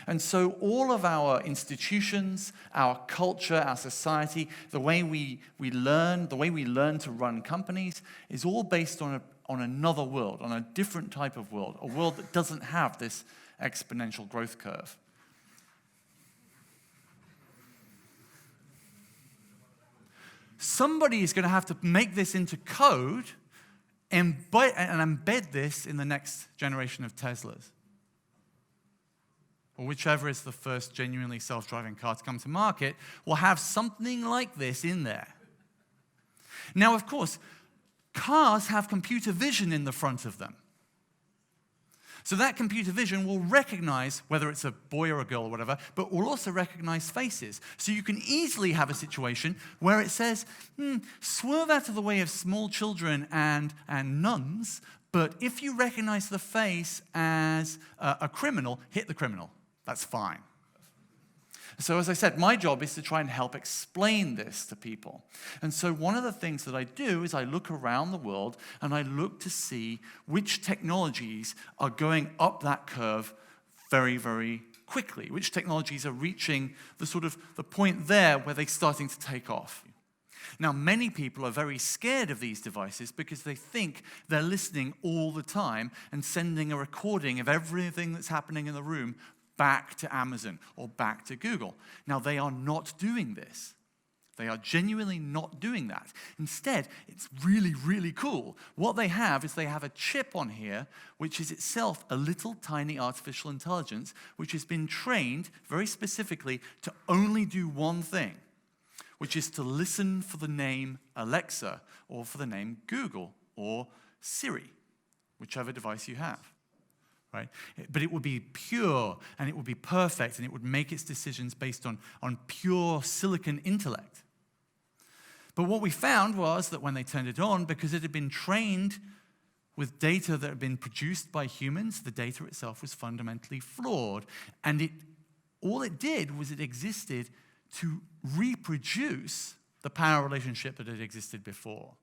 And so all of our institutions, our culture, our society, the way we learn, the way we learn to run companies is all based on another world, on a different type of world, a world that doesn't have this exponential growth curve. Somebody is going to have to make this into code and embed this in the next generation of Teslas, or whichever is the first genuinely self-driving car to come to market, will have something like this in there. Now, of course, cars have computer vision in the front of them. So that computer vision will recognize whether it's a boy or a girl or whatever, but will also recognize faces. So you can easily have a situation where it says, swerve out of the way of small children and nuns, but if you recognize the face as a criminal, hit the criminal. That's fine. So as I said, my job is to try and help explain this to people. And so one of the things that I do is I look around the world and I look to see which technologies are going up that curve very, very quickly, which technologies are reaching the point there where they're starting to take off. Now, many people are very scared of these devices because they think they're listening all the time and sending a recording of everything that's happening in the room back to Amazon or back to Google. Now, they are not doing this. They are genuinely not doing that. Instead, it's really, really cool. What they have is they have a chip on here, which is itself a little tiny artificial intelligence, which has been trained very specifically to only do one thing, which is to listen for the name Alexa or for the name Google or Siri, whichever device you have. Right? But it would be pure, and it would be perfect, and it would make its decisions based on pure silicon intellect. But what we found was that when they turned it on, because it had been trained with data that had been produced by humans, the data itself was fundamentally flawed. And all it did was it existed to reproduce the power relationship that had existed before.